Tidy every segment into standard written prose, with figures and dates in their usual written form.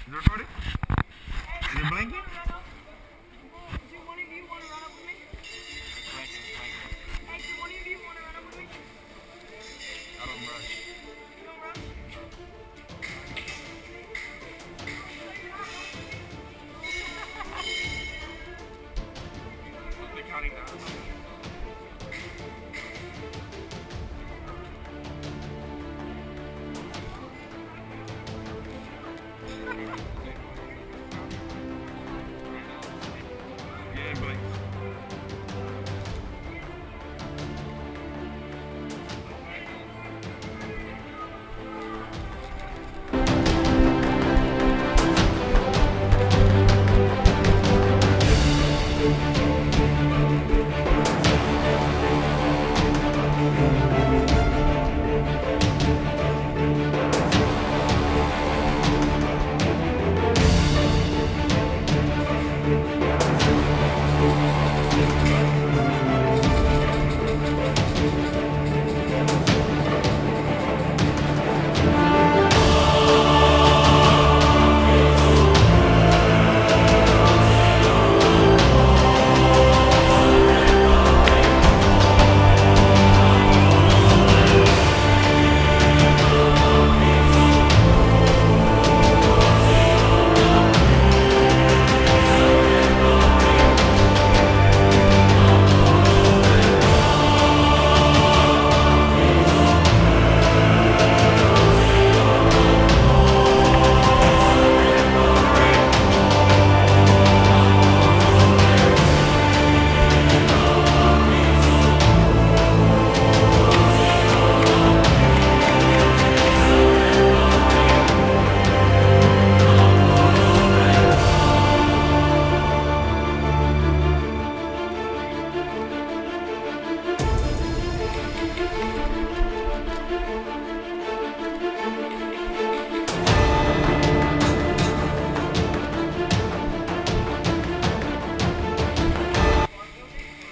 Is it recording? Is it blinking? Do one of you want to run up with me? Hey, do one of you want to run up with me? I don't rush. You don't run? They're counting down. Yeah, blink.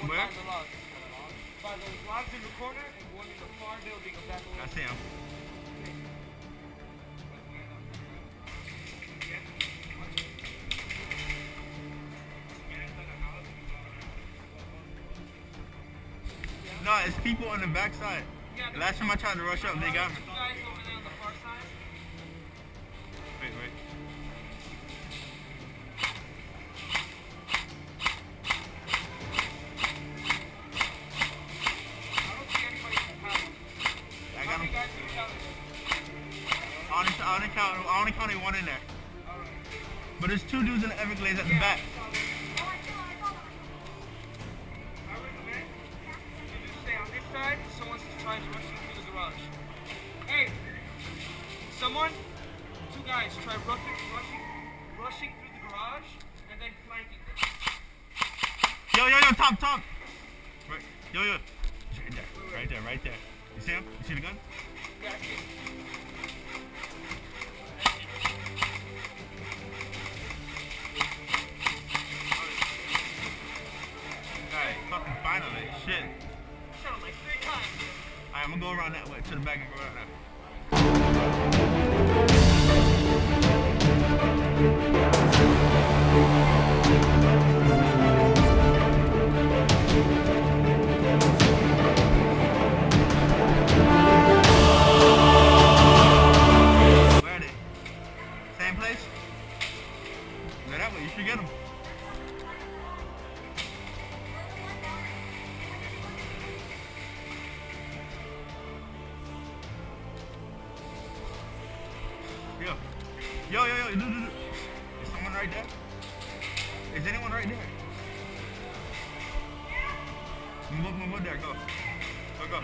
Where? By those logs in the corner and one in the far building of that little... I see him. No, it's people on the backside. The last time I tried to rush up, they got me. Two guys over there on the far side. Wait. I don't see anybody in the house. I How got many him. guys do you count? I only counted one in there. Alright. But there's two dudes in the Everglades at the back. I recommend you just stay on this side. Someone's trying to rush you through the garage. Hey, someone, two guys, try rushing through the garage and then flanking them. Yo, top. Right, yo. Right there. You see him? You see the gun? Yeah, I see. Alright, fucking finally. Shit. Shot him like 3 times. Alright, I'm gonna go around that way to the back and go around that. Where are they? Same place? Go that way, you should get them. Yo, do. Is someone right there? Is anyone right there? Move there, go. Go.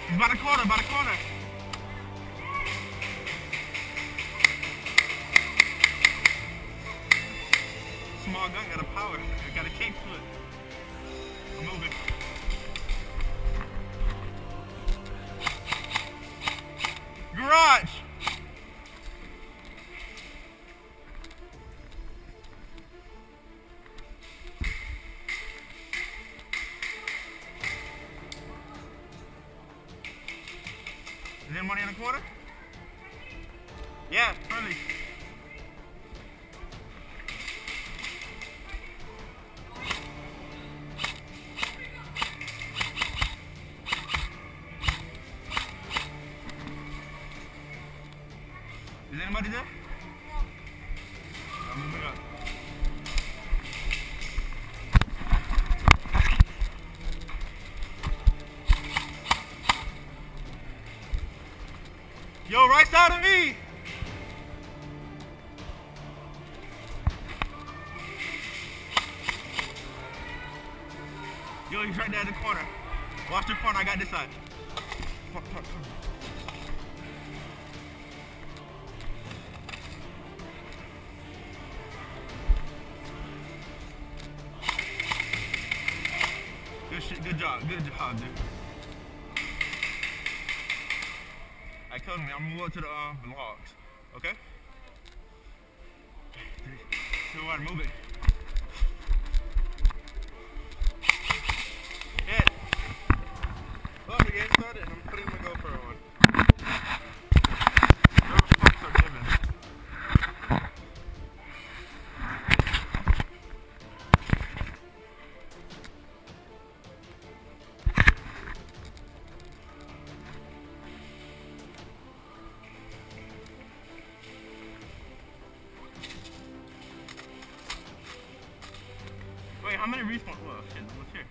He's by the corner. Small gun got a power, got a cape to it. I'm moving. Garage! Is there money in the quarter? Yeah. Friendly. Is anybody there? I'm moving up. Yo, right side of me! Yo, he's right there in the corner. Watch the front, I got this side. Front. Good job, dude. I told him I'm gonna go to the logs, okay? So what? Move it. Hit. Oh, the game started. I'm putting my GoPro on. Those fucks are given. Wait, how many respawns? Well, shit, what's here?